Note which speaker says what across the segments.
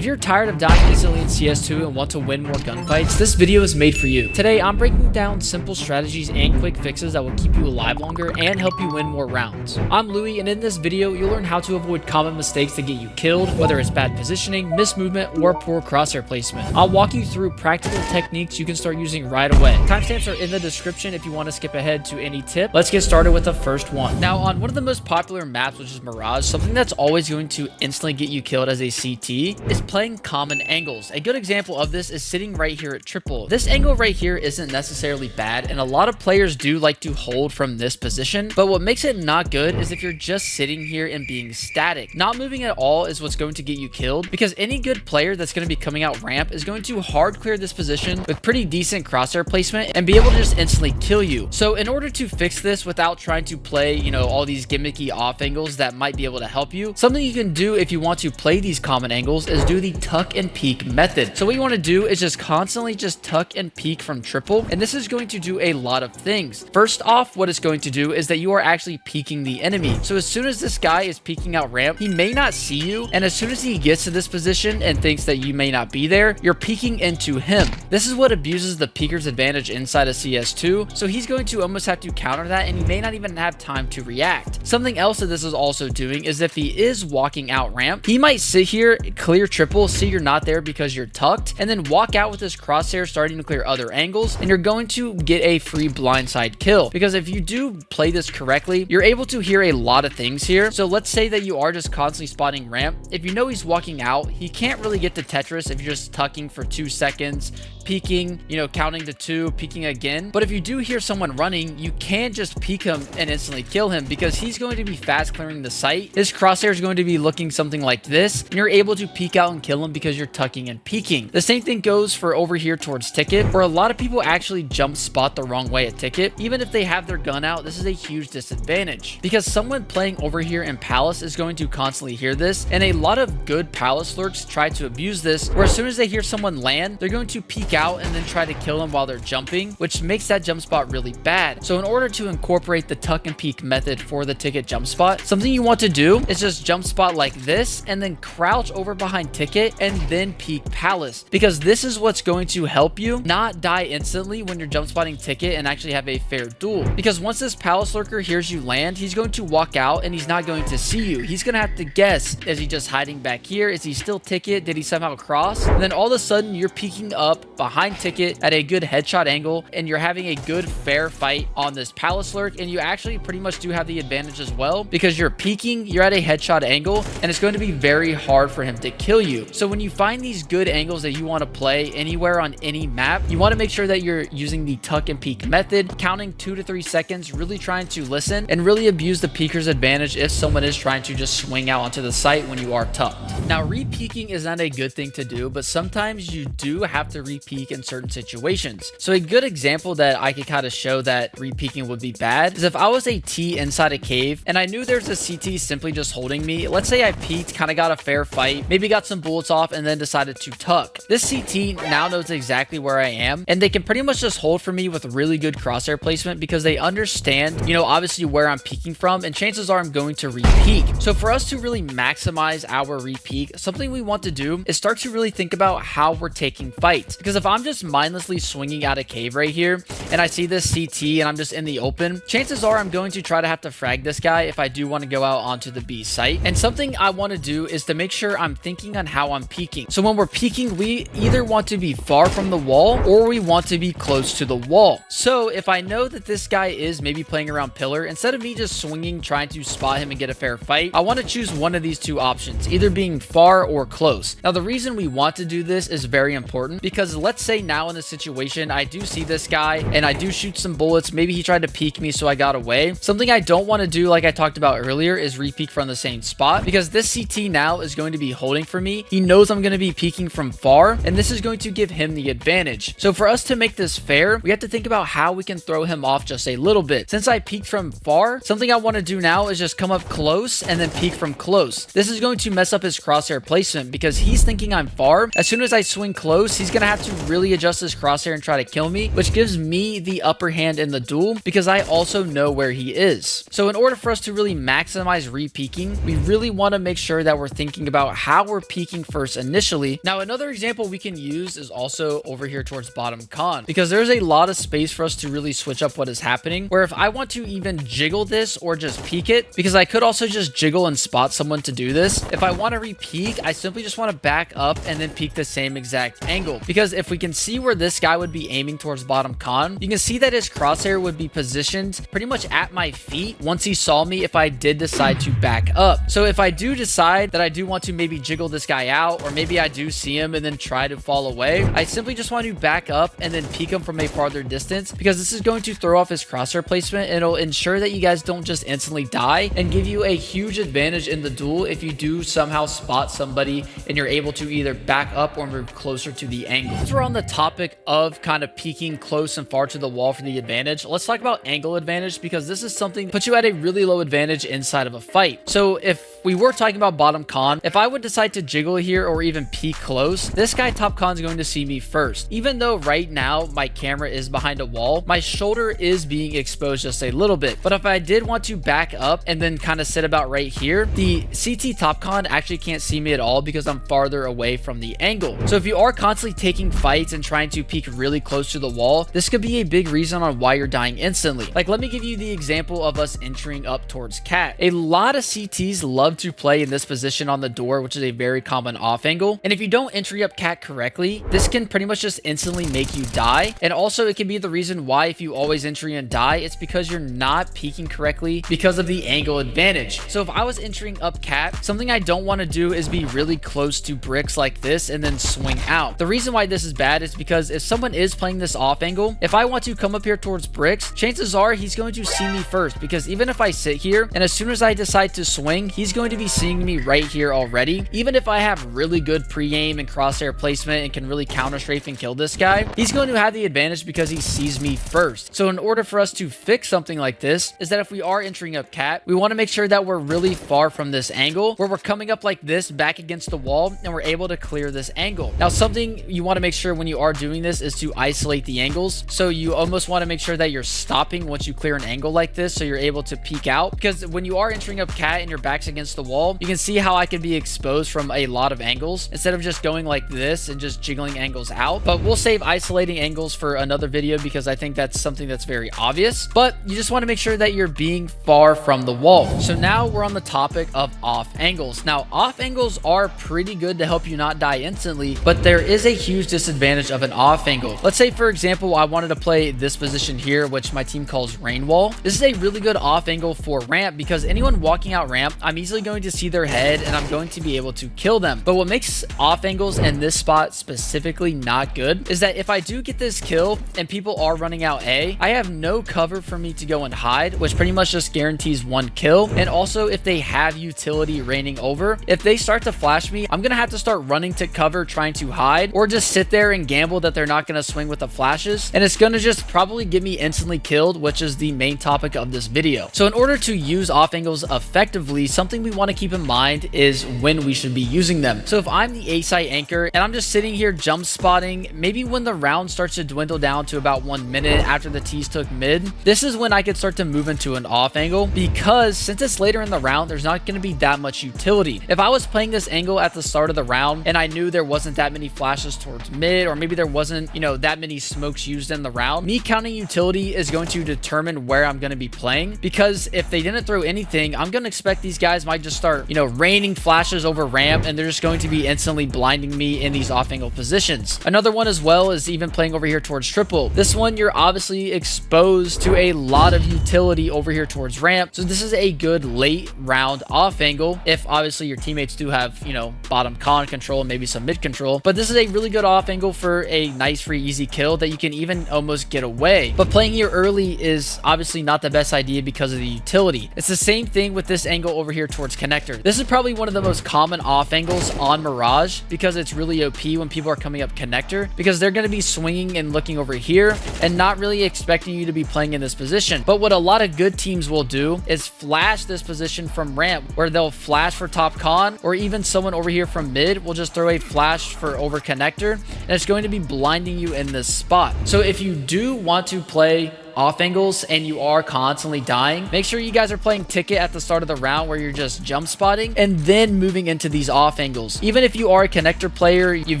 Speaker 1: If you're tired of dying easily in CS2 and want to win more gunfights, this video is made for you. Today, I'm breaking down simple strategies and quick fixes that will keep you alive longer and help you win more rounds. I'm Louie, and in this video, you'll learn how to avoid common mistakes that get you killed, whether it's bad positioning, mismovement, or poor crosshair placement. I'll walk you through practical techniques you can start using right away. Timestamps are in the description if you want to skip ahead to any tip. Let's get started with the first one. Now, on one of the most popular maps, which is Mirage, something that's always going to instantly get you killed as a CT is playing common angles. A good example of this is sitting right here at triple. This angle right here isn't necessarily bad, and a lot of players do like to hold from this position, but what makes it not good is if you're just sitting here and being static. Not moving at all is what's going to get you killed, because any good player that's going to be coming out ramp is going to hard clear this position with pretty decent crosshair placement and be able to just instantly kill you. So in order to fix this without trying to play, all these gimmicky off angles that might be able to help you, something you can do if you want to play these common angles is do the tuck and peek method. So what you want to do is just constantly just tuck and peek from triple, and this is going to do a lot of things. First off, what it's going to do is that you are actually peeking the enemy. So as soon as this guy is peeking out ramp, he may not see you, and as soon as he gets to this position and thinks that you may not be there, you're peeking into him. This is what abuses the peeker's advantage inside of CS2, so he's going to almost have to counter that, and he may not even have time to react. Something else that this is also doing is if he is walking out ramp, he might sit here, clear triple, see you're not there because you're tucked, and then walk out with this crosshair starting to clear other angles, and you're going to get a free blindside kill. Because if you do play this correctly, you're able to hear a lot of things here. So let's say that you are just constantly spotting ramp. If you know he's walking out, he can't really get to Tetris if you're just tucking for 2 seconds, peeking, counting to 2, peeking again. But if you do hear someone running, you can't just peek him and instantly kill him, because he's going to be fast clearing the site. His crosshair is going to be looking something like this, and you're able to peek out and kill him because you're tucking and peeking. The same thing goes for over here towards ticket, where a lot of people actually jump spot the wrong way at ticket. Even if they have their gun out, this is a huge disadvantage, because someone playing over here in Palace is going to constantly hear this, and a lot of good Palace lurks try to abuse this, where as soon as they hear someone land, they're going to peek out and then try to kill them while they're jumping, which makes that jump spot really bad. So in order to incorporate the tuck and peek method for the ticket jump spot, something you want to do is just jump spot like this and then crouch over behind ticket and then peek Palace, because this is what's going to help you not die instantly when you're jump spotting ticket and actually have a fair duel. Because once this Palace lurker hears you land, he's going to walk out and he's not going to see you. He's going to have to guess, is he just hiding back here? Is he still ticket? Did he somehow cross? And then all of a sudden you're peeking up behind ticket at a good headshot angle, and you're having a good fair fight on this Palace lurk, and you actually pretty much do have the advantage as well, because you're peeking, you're at a headshot angle, and it's going to be very hard for him to kill you. So when you find these good angles that you want to play anywhere on any map, you want to make sure that you're using the tuck and peek method, counting 2 to 3 seconds, really trying to listen and really abuse the peeker's advantage if someone is trying to just swing out onto the site when you are tucked. Now, re-peeking is not a good thing to do, but sometimes you do have to re-peek in certain situations. So a good example that I could kind of show that re-peeking would be bad is if I was a T inside a cave and I knew there's a CT simply just holding me. Let's say I peeked, kind of got a fair fight, maybe got some bullets off, and then decided to tuck. This CT now knows exactly where I am, and they can pretty much just hold for me with really good crosshair placement, because they understand, obviously where I'm peeking from, and chances are I'm going to re-peek. So for us to really maximize our re-peek, something we want to do is start to really think about how we're taking fights. Because if I'm just mindlessly swinging out a cave right here and I see this CT and I'm just in the open, chances are I'm going to try to have to frag this guy if I do want to go out onto the B site. And something I want to do is to make sure I'm thinking on how I'm peeking. So when we're peeking, we either want to be far from the wall or we want to be close to the wall. So if I know that this guy is maybe playing around pillar, instead of me just swinging trying to spot him and get a fair fight, I want to choose one of these two options, either being far or close. Now, the reason we want to do this is very important, because let's say now in the situation I do see this guy and I do shoot some bullets, maybe he tried to peek me so I got away. Something I don't want to do, like I talked about earlier, is re-peek from the same spot, because this CT now is going to be holding for me. He knows I'm going to be peeking from far, and this is going to give him the advantage. So for us to make this fair, we have to think about how we can throw him off just a little bit. Since I peeked from far, something I want to do now is just come up close and then peek from close. This is going to mess up his crosshair placement, because he's thinking I'm far. As soon as I swing close, he's going to have to really adjust his crosshair and try to kill me, which gives me the upper hand in the duel because I also know where he is. So in order for us to really maximize repeaking, we really want to make sure that we're thinking about how we're peeking first initially. Now, another example we can use is also over here towards bottom con, because there's a lot of space for us to really switch up what is happening, where if I want to even jiggle this or just peek it, because I could also just jiggle and spot someone to do this. If I want to repeek, I simply just want to back up and then peek the same exact angle, because if we can see where this guy would be aiming towards bottom con, you can see that his crosshair would be positioned pretty much at my feet once he saw me if I did decide to back up. So if I do decide that I do want to maybe jiggle this guy out, or maybe I do see him and then try to fall away, I simply just want to back up and then peek him from a farther distance, because this is going to throw off his crosshair placement and it'll ensure that you guys don't just instantly die, and give you a huge advantage in the duel if you do somehow spot somebody and you're able to either back up or move closer to the angle. Since we're on the topic of kind of peeking close and far to the wall for the advantage, let's talk about angle advantage, because this is something that puts you at a really low advantage inside of a fight. So if we were talking about bottom con, if I would decide to jiggle here or even peek close, this guy top con is going to see me first. Even though right now my camera is behind a wall, my shoulder is being exposed just a little bit. But if I did want to back up and then kind of sit about right here, the CT top con actually can't see me at all because I'm farther away from the angle. So if you are constantly taking fights and trying to peek really close to the wall, this could be a big reason on why you're dying instantly. Like, let me give you the example of us entering up towards cat. A lot of CTs love to play in this position on the door, which is a very common off angle. And if you don't entry up cat correctly, this can pretty much just instantly make you die. And also it can be the reason why if you always entry and die, it's because you're not peeking correctly because of the angle advantage. So if I was entering up cat, something I don't want to do is be really close to bricks like this and then swing out. The reason why this is bad is because if someone is playing this off angle, if I want to come up here towards bricks, chances are he's going to see me first, because even if I sit here and as soon as I decide to swing, he's going to be seeing me right here already. Even if I have really good pre-aim and crosshair placement and can really counter strafe and kill this guy, he's going to have the advantage because he sees me first. So in order for us to fix something like this, is that if we are entering up cat, we want to make sure that we're really far from this angle, where we're coming up like this back against the wall and we're able to clear this angle. Now, something you want to make sure when you are doing this is to isolate the angles. So you almost want to make sure that you're stopping once you clear an angle like this, so you're able to peek out, because when you are entering up cat and your back's against the wall, you can see how I can be exposed from a lot of angles instead of just going like this and just jiggling angles out. But we'll save isolating angles for another video because I think that's something that's very obvious. But you just want to make sure that you're being far from the wall. So now we're on the topic of off angles. Now, off angles are pretty good to help you not die instantly, but there is a huge disadvantage of an off angle. Let's say, for example, I wanted to play this position here, which my team calls rain wall. This is a really good off angle for ramp, because anyone walking out ramp, I'm easily going to see their head and I'm going to be able to kill them. But what makes off angles in this spot specifically not good is that if I do get this kill and people are running out A, I have no cover for me to go and hide, which pretty much just guarantees one kill. And also, if they have utility raining over, if they start to flash me, I'm gonna have to start running to cover trying to hide, or just sit there and gamble that they're not gonna swing with the flashes, and it's gonna just probably get me instantly killed, which is the main topic of this video. So in order to use off angles effectively, something we want to keep in mind is when we should be using them. So if I'm the A site anchor and I'm just sitting here jump spotting, maybe when the round starts to dwindle down to about 1 minute after the tees took mid, this is when I could start to move into an off angle, because since it's later in the round, there's not going to be that much utility. If I was playing this angle at the start of the round and I knew there wasn't that many flashes towards mid, or maybe there wasn't, you know, that many smokes used in the round, me counting utility is going to determine where I'm going to be playing, because if they didn't throw anything, I'm going to expect these guys might just start, you know, raining flashes over ramp, and they're just going to be instantly blinding me in these off angle positions. Another one as well is even playing over here towards triple. This one, you're obviously exposed to a lot of utility over here towards ramp, so this is a good late round off angle if obviously your teammates do have, you know, bottom con control and maybe some mid control. But this is a really good off angle for a nice free easy kill that you can even almost get away. But playing here early is obviously not the best idea because of the utility. It's the same thing with this angle over here towards connector. This is probably one of the most common off angles on Mirage, because it's really OP when people are coming up connector, because they're going to be swinging and looking over here and not really expecting you to be playing in this position. But what a lot of good teams will do is flash this position from ramp, where they'll flash for top con, or even someone over here from mid will just throw a flash for over connector, and it's going to be blinding you in this spot. So if you do want to play off angles and you are constantly dying, make sure you guys are playing ticket at the start of the round where you're just jump spotting and then moving into these off angles. Even if you are a connector player, you've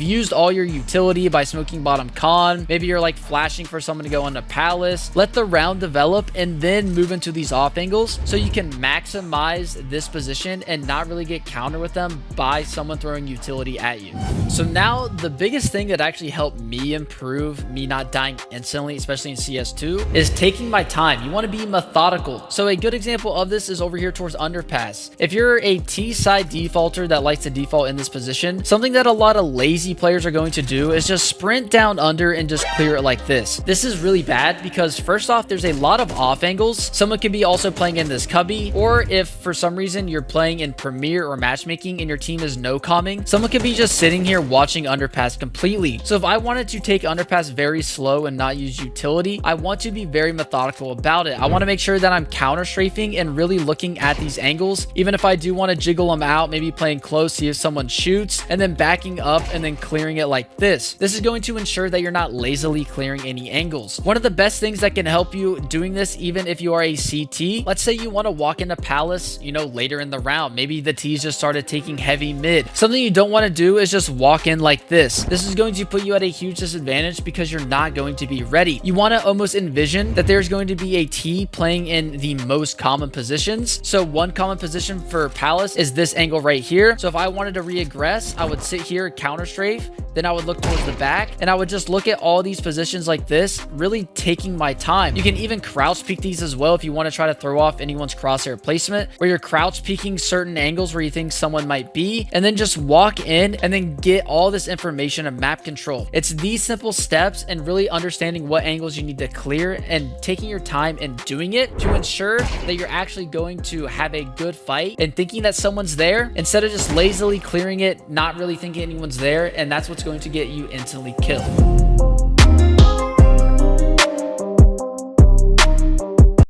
Speaker 1: used all your utility by smoking bottom con, maybe you're like flashing for someone to go into palace, let the round develop and then move into these off angles so you can maximize this position and not really get countered with them by someone throwing utility at you. So now the biggest thing that actually helped me improve me not dying instantly, especially in CS2, is taking my time. You want to be methodical. So a good example of this is over here towards underpass. If you're a T side defaulter that likes to default in this position, something that a lot of lazy players are going to do is just sprint down under and just clear it like this. This is really bad because first off, there's a lot of off angles. Someone could be also playing in this cubby, or if for some reason you're playing in Premier or matchmaking and your team is no calming, someone could be just sitting here watching underpass completely. So if I wanted to take underpass very slow and not use utility, I want to be very methodical about it. I want to make sure that I'm counter strafing and really looking at these angles. Even if I do want to jiggle them out, maybe playing close, see if someone shoots, and then backing up and then clearing it like this. This is going to ensure that you're not lazily clearing any angles. One of the best things that can help you doing this, even if you are a CT, let's say you want to walk into palace, you know, later in the round, maybe the T's just started taking heavy mid. Something you don't want to do is just walk in like this. This is going to put you at a huge disadvantage because you're not going to be ready. You want to almost envision that there's going to be a T playing in the most common positions. So one common position for palace is this angle right here. So if I wanted to reaggress, I would sit here, counter strafe, then I would look towards the back and I would just look at all these positions like this, really taking my time. You can even crouch peek these as well if you want to try to throw off anyone's crosshair placement, where you're crouch peeking certain angles where you think someone might be, and then just walk in and then get all this information and map control. It's these simple steps and really understanding what angles you need to clear and taking your time and doing it to ensure that you're actually going to have a good fight and thinking that someone's there instead of just lazily clearing it, not really thinking anyone's there, and that's what's going to get you instantly killed.